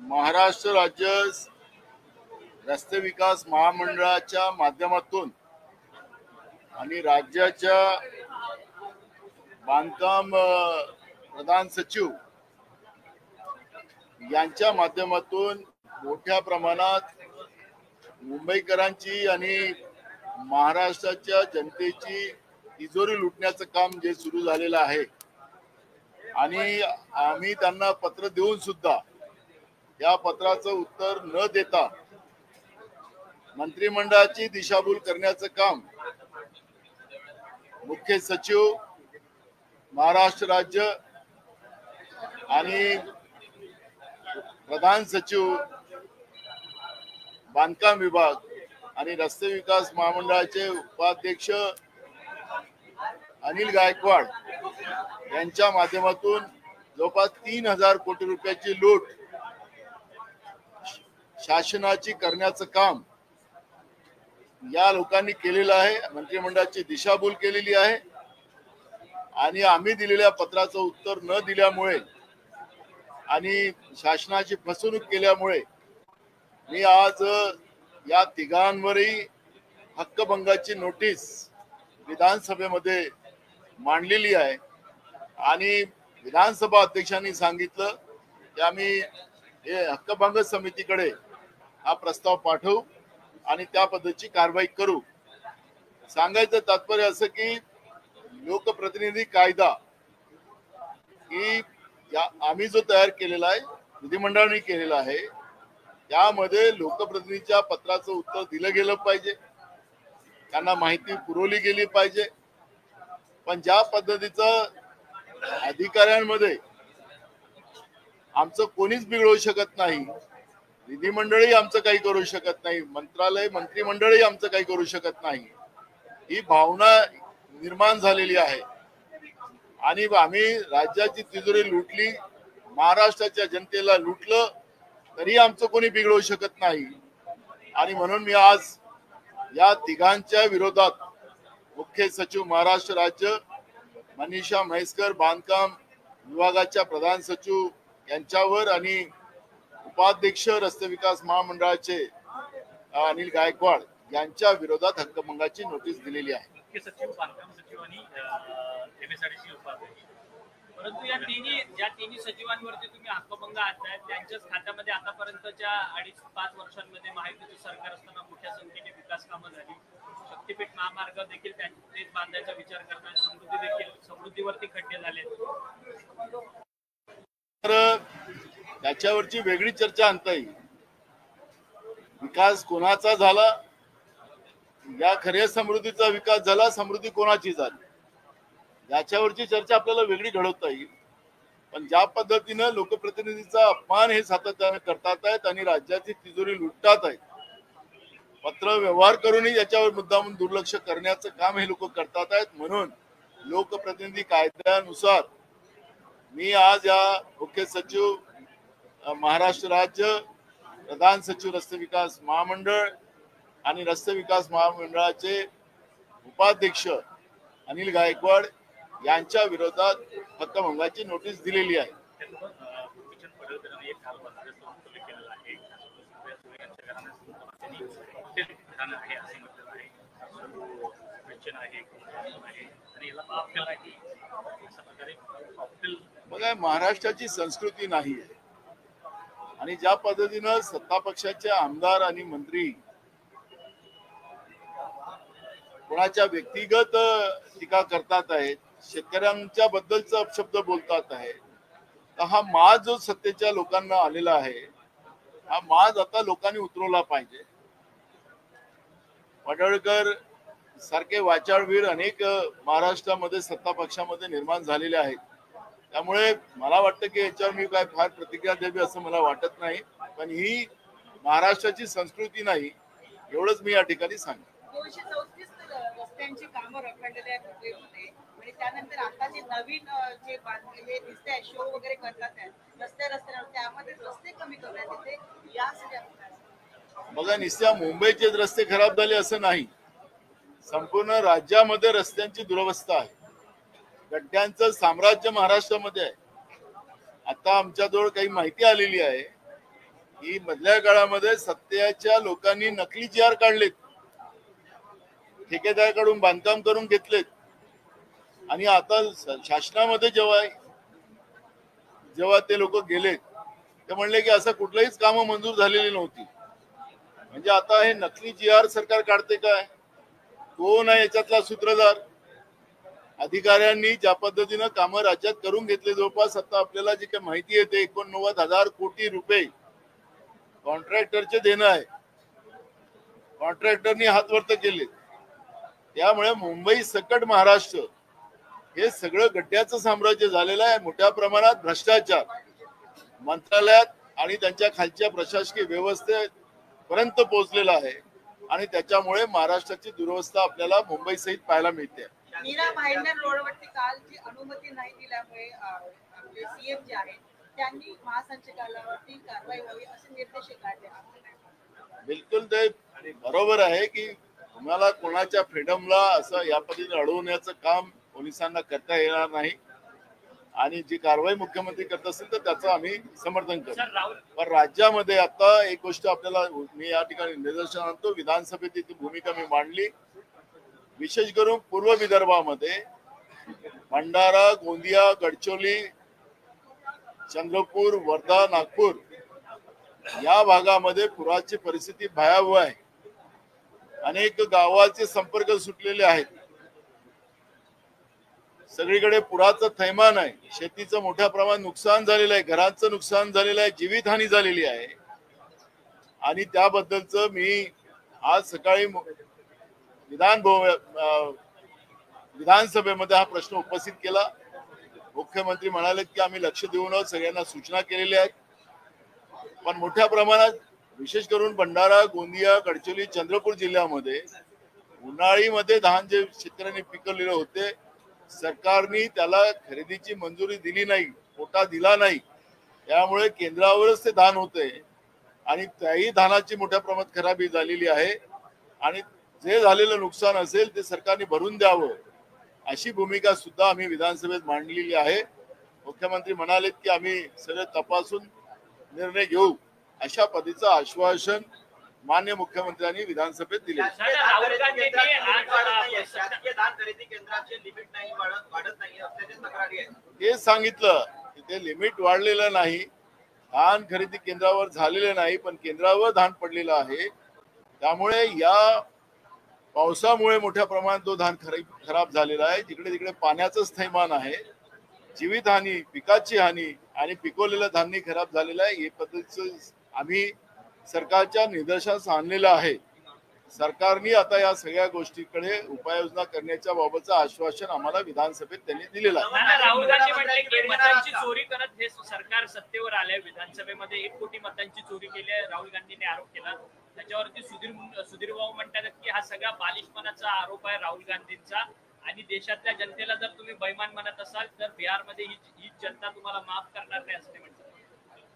महाराष्ट्र राज्य रस्ते विकास महामंडळाच्या माध्यमातून आणि राज्याच्या बांधकाम प्रधान सचिव यांच्या माध्यमातून मोठ्या प्रमाणात मुंबईकरांची आणि महाराष्ट्राच्या जनतेची तिजोरी लुटण्याचं काम जे सुरू झालेलं आहे आणि आम्ही त्यांना पत्र देऊन सुद्धा या पत्राचं उत्तर न देता मंत्रिमंडळाची दिशाभूल करण्याचं काम मुख्य सचिव महाराष्ट्र राज्य आणि प्रधान सचिव बांधकाम विभाग आणि रस्ते विकास महामंडळाचे उपाध्यक्ष अनिल गायकवाड यांच्या माध्यमातून जवळपास 3000 कोटी रुपयाची लूट शासनाची करण्याचं काम या लोकांनी केलेलं आहे। मंत्रिमंडळाची दिशाभूल केलेली आहे आणि आम्ही दिलेल्या पत्राचं उत्तर न दिल्यामुळे आणि शासनाची फसवणूक केल्यामुळे मी आज या तिघांवरही हक्कभंगाची नोटीस विधानसभेमध्ये मांडलेली आहे आणि विधानसभा अध्यक्षांनी सांगितलं की आम्ही हे हक्कभंग समितीकडे हा प्रस्ताव पाठवू आणि त्या पद्धतीची कारवाई करू। सांगायचं तात्पर्य असं की लोकप्रतिनिधी कायदा ही आम्ही जो तयार केलेला आहे विधिमंडळाने केलेला आहे त्यामध्ये लोकप्रतिनिधीच्या पत्राचं उत्तर दिलं गेलं पाहिजे, त्यांना माहिती पुरवली गेली पाहिजे। पण ज्या पद्धतीचं अधिकाऱ्यांमध्ये आमचं कोणीच बिघडवू शकत नाही, विधिमंडळही आमचं काही करू शकत नाही, मंत्रिमंडळही आमचं काही करू शकत नाही, ही भावना निर्माण झालेली आहे आणि आम्ही राज्याची तिजोरी लुटली, महाराष्ट्राच्या जनतेला लुटलं तरी आमचं कोणी बिघडवू शकत नाही। आणि म्हणून मी आज या तिघांच्या विरोधात मुख्य सचिव महाराष्ट्र राज्य, मनीषा म्हैसकर बांधकाम विभागाच्या प्रधान सचिव यांच्यावर आणि उपाध्यक्ष रस्ते विकास महामंडळाचे अनिल गायकवाड यांच्या विरोधात हक्कभंगाची नोटीस दिलेली आहे। मुख्य सचिव, बांधकाम सचिव आणि MSRDC उपाध्यक्ष, परंतु या तिन्ही सचिवांवरती तुम्ही हक्कभंग आणताय, त्यांच्याच खात्यामध्ये आतापर्यंतच्या 2.5-5 वर्षांमध्ये महायुतीचे सरकार असताना मोठ्या संख्येने विकास कामं झाली, शक्तीपीठ महामार्ग देखील तेच बांधायचा विचार करताना समृद्धीवरती खड्डे झाले। तर त्याच्यावरची वेगळी चर्चा आणता येईल, विकास कोणाचा झाला, या खऱ्या समृद्धीचा विकास झाला, समृद्धी कोणाची झाली याच्यावरची चर्चा आपल्याला वेगळी घडवता येईल। पण ज्या पद्धतीनं लोकप्रतिनिधीचा अपमान हे सातत्याने करतात आहेत आणि राज्याची तिजोरी लुटतात आहेत, पत्र व्यवहार करूनही याच्यावर मुद्दामून दुर्लक्ष करण्याचं काम हे लोक करतात आहेत। म्हणून लोकप्रतिनिधी कायद्यानुसार मी आज या मुख्य सचिव महाराष्ट्र राज्य, प्रधान सचिव रस्ते विकास महामंडळ आणि रस्ते विकास महामंडळाचे उपाध्यक्ष अनिल गायकवाड यांच्या विरोधात हक्कभंगाची नोटीस दिलेली आहे। बघा, महाराष्ट्राची संस्कृती नाही आहे आणि ज्या पद्धतीनं सत्ता पक्षाचे आमदार आणि मंत्री कोणाच्या व्यक्तिगत टीका करतात आहेत, शेतकऱ्यांच्या बद्दलचा अपशब्द बोलतात आहे, तर हा माज जो सत्तेच्या लोकांना आलेला आहे, हा माज आता लोकांनी उतरवला पाहिजे। पडळकर सारखे वाचाळवीर अनेक महाराष्ट्रामध्ये सत्ता पक्षामध्ये निर्माण झालेले आहेत, त्यामुळे मला वाटतं की याच्यावर मी काय फार प्रतिक्रिया द्यावी असं मला वाटत नाही। पण ही महाराष्ट्राची संस्कृती नाही, एवढंच मी या ठिकाणी सांगतो। 234 रस्त्यांची कामं रखडलेली आहेत मुंबईमध्ये आणि त्यानंतर आता जे नवीन जे हे दिसतंय शो वगैरे करतात रस्त्यावर त्यामध्ये रस्ते कमी करण्यात येते यासाठी। बघा, निस्त्या मुंबईचे रस्ते खराब झाले असं नाही, संपूर्ण राज्यामध्ये रस्त्यांची दुरवस्था आहे, गड्ड्यांचं साम्राज्य महाराष्ट्रामध्ये आहे। आता आमच्याजवळ काही माहिती आलेली आहे की मधल्या काळामध्ये सत्तेच्या लोकांनी नकली GR काढलेत, ठेकेदाराकडून बांधकाम करून घेतलेत आणि आता शासनामध्ये जेव्हा ते लोक गेलेत ते म्हणले की असं कुठलंहीच कामं मंजूर झालेली नव्हती. म्हणजे आता हे नकली GR सरकार काढते काय? कोण आहे याच्यातला सूत्रधार? अधिकाऱ्यांनी ज्या पद्धतीनं कामं राज्यात करून घेतले, जवळपास आता आपल्याला जी काही माहिती येते 89,000 कोटी रुपये कॉन्ट्रॅक्टरचे देणं आहे, कॉन्ट्रॅक्टरनी हातवर्त केले. त्यामुळे मुंबई सकट महाराष्ट्र हे सगळं गड्ड्याचं साम्राज्य झालेलं आहे. मोठ्या प्रमाणात भ्रष्टाचार मंत्रालयात आणि त्यांच्या खालच्या प्रशासकीय व्यवस्थेपर्यंत पोहोचलेला आहे आणि त्याच्यामुळे महाराष्ट्राची दुरवस्था आपल्याला मुंबई सहित पाहायला मिळते. मीरा भाईंदर रोडवरती काल जी अनुमती नाही दिल्यामुळे आपले CM जे आहेत त्यांनी महासंचालकांवरती कारवाई व्हावी असे निर्देश काढले. बिलकुल ते बरोबर आहे की तुम्हाला कोणाच्या फ्रीडमला असं या पद्धतीने अडवण्याचं काम पोलिसांना करता येणार नाही आणि जी कारवाई मुख्यमंत्री करत असतील तर त्याचं आम्ही समर्थन करतो. पण राज्यामध्ये आता एक गोष्ट आपल्याला मी या ठिकाणी निदर्शन आणतो, विधानसभेत ती भूमिका मी मांडली. विशेष करून पूर्व विदर्भामध्ये भंडारा, गोंदिया, गडचिरोली, चंद्रपूर, वर्धा, नागपूर या भागामध्ये पुराची परिस्थिती भयावह आहे. अनेक गावाचे संपर्क सुटलेले आहेत. सगळीकडे पुराचं थैमान आहे. शेतीचं मोठ्या प्रमाणात नुकसान झालेलं आहे, घरांचं नुकसान झालेलं आहे, जीवितहानी झालेली आहे. आणि त्याबद्दलच मी आज सकाळी विधानसभेमध्ये हा प्रश्न उपस्थित केला. मुख्यमंत्री म्हणाले की आम्ही लक्ष देऊन सगळ्यांना सूचना केलेल्या आहेत. पण मोठ्या प्रमाणात विशेष करून भंडारा, गोंदिया, गडचिरोली, चंद्रपूर जिल्ह्यामध्ये उन्हाळीमध्ये धान जे शेतकऱ्यांनी पिकवलेले होते, सरकारने त्याला खरेदीची मंजुरी दिली नाही, कोटा दिला नाही. त्यामुळे केंद्रावरच ते धान होते आणि त्याही धानाची मोठ्या प्रमाणात खराबी झालेली आहे आणि जे झालेलं नुकसान असेल ते सरकारने भरून द्यावं अशी भूमिका सुद्धा आम्ही विधानसभेत मांडलेली आहे. मुख्यमंत्री म्हणालेत की आम्ही सगळं तपासून निर्णय घेऊ अशा पद्धतीचं आश्वासन मान्य मुख्यमंत्र्यांनी विधानसभेत दिले. हे सांगितलं की ते लिमिट वाढलेलं नाही, धान खरेदी केंद्रावर झालेलं नाही, पण केंद्रावर धान पडलेलं आहे. त्यामुळे या पावसामुळे मोठ्या प्रमाणात तो धान खराब झालेला आहे. जिकडे तिकडे पाण्याचंच थैमान आहे, जीवितहानी, पिकाची हानी आणि पिकवलेलं धान्य खराब झालेलं आहे. हे पद्धतीचं आम्ही सरकारच्या निदर्शनास आणलेलं आहे. सरकारने आता या सगळ्या गोष्टीकडे उपाययोजना करण्याच्या बाबतचं आश्वासन आम्हाला विधानसभेत त्यांनी दिलेलं आहे. राहुल गांधी म्हटले की मतांची चोरी करत हे सरकार सत्तेवर आलंय. विधानसभेमध्ये 1 कोटी मतांची चोरी केली आहे राहुल गांधींनी आरोप केला. त्याच्यावरती सुधीर भाऊ म्हणतात की हा सगळा बालिशपणाचा आरोप आहे राहुल गांधींचा आणि देशातल्या जनतेला जर तुम्ही बैमान म्हणत असाल तर बिहारमध्ये ही जनता तुम्हाला माफ करणार नाही असं ते म्हणतात.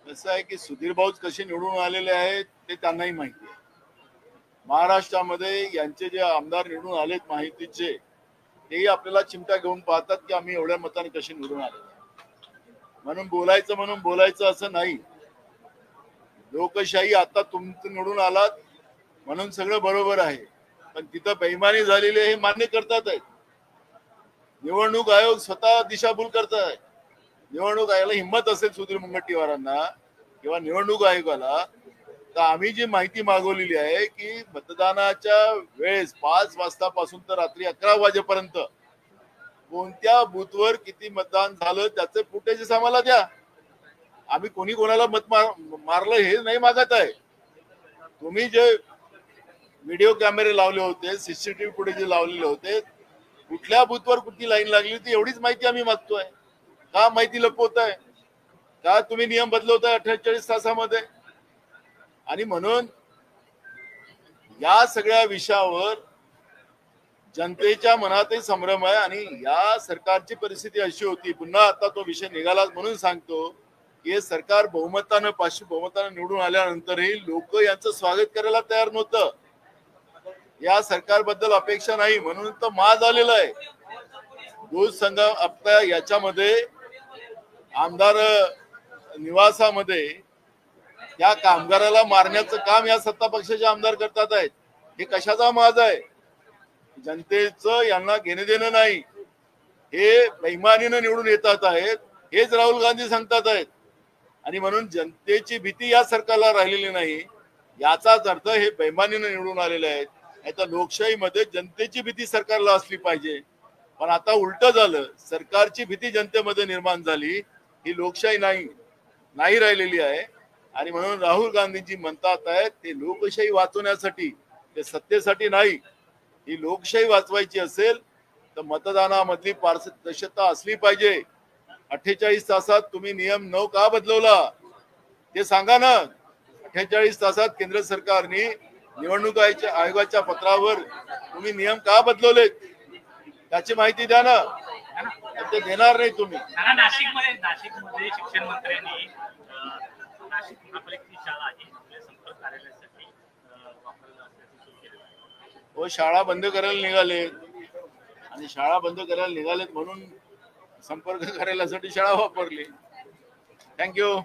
कसं आहे की सुधीर भाऊच कसे निवडून आलेले आहेत ते त्यांनाही माहिती आहे. महाराष्ट्रामध्ये यांचे जे आमदार निवडून आलेत माहितीचे तेही आपल्याला चिमटा घेऊन पाहतात की आम्ही एवढ्या मताने कसे निवडून आले म्हणून बोलायचं असं नाही. लोकशाही आता तुमचं निवडून आलात म्हणून सगळं बरोबर आहे, पण तिथं बेईमानी झालेली आहे हे मान्य करतात आहेत. निवडणूक आयोग स्वतः दिशाभूल करताय. निवडणूक आयोगाला हिंमत असेल सुधीर मुनगंटीवारांना किंवा निवडणूक आयोगाला तर आम्ही जी माहिती मागवलेली आहे की मतदानाच्या वेळेस 5 वाजतापासून तर रात्री 11 वाजेपर्यंत कोणत्या बूथवर किती मतदान झालं त्याचे फुटेजेस आम्हाला द्या. आम्ही कोणी कोणाला मत मारलं हे नाही मागत आहे. तुम्ही जे व्हिडिओ कॅमेरे लावले होते, CCTV फुटेज लावलेले होते, कुठल्या बूथवर कुठली लाईन लागली होती एवढीच माहिती आम्ही मागतोय. का माहिती लपवत आहे? का तुम्ही नियम बदलवताय 48 तासामध्ये? आणि म्हणून या सगळ्या विषयावर जनतेच्या मनातही संभ्रम आहे आणि या सरकारची परिस्थिती अशी होती. पुन्हा आता तो विषय निघाला म्हणून सांगतो की हे सरकार बहुमतानं 500 बहुमतानं निवडून आल्यानंतरही लोक यांचं स्वागत करायला तयार नव्हतं. या सरकारबद्दल अपेक्षा नाही म्हणून तर माज आलेला आहे. दूध संघ आता याच्यामध्ये आमदार निवासामध्ये त्या कामगाराला मारण्याचं काम या सत्ता पक्षाचे आमदार करतात आहेत. हे कशाचा माज आहे? जनतेचं यांना घेणं देणं नाही. हे बेईमानीनं निवडून येतात आहेत, हेच राहुल गांधी सांगतात आहेत. आणि म्हणून जनतेची भीती या सरकारला राहिलेली नाही. याचाच अर्थ हे बेईमानीनं निवडून आलेले आहेत. आता लोकशाहीमध्ये जनतेची भीती सरकारला असली पाहिजे, पण आता उलट झालं. सरकारची भीती जनतेमध्ये निर्माण झाली. ही लोकशाही नाही राहिलेली आहे. आणि म्हणून राहुल गांधीजी म्हणतात आहेत ते लोकशाही वाचवण्यासाठी, ते सत्तेसाठी नाही. ही लोकशाही वाचवायची असेल तर मतदानामधली पारदर्शकता असली पाहिजे. 48 तासात तुम्ही नियम 9 का बदलवला ते सांगा ना. 48 तासात केंद्र सरकारने निवडणूक आयोगाच्या पत्रावर तुम्ही नियम का बदलवले त्याची माहिती द्या ना. ते देणार नाही तुम्ही. नाशिकमध्ये शिक्षण मंत्र्यांनी नाशिक महापालिकेची शाळा आहे आपल्या संपर्क कार्यालयासाठी वापरलं असल्याचं सुरू केलेलं आहे. हो, शाळा बंद करायला निघाले आणि शाळा बंद करायला निघालेत म्हणून संपर्क कार्यालयासाठी शाळा वापरली. थँक्यू.